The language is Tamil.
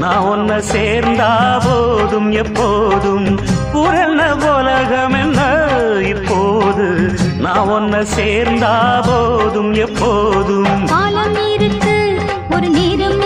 நான் உன்னை சேர்ந்தா போதும் எப்போதும் புரண உலகம் என்ன இப்போது நான் உன்னை சேர்ந்தா போதும் எப்போதும் காலம் இருக்கு ஒரு நேரம்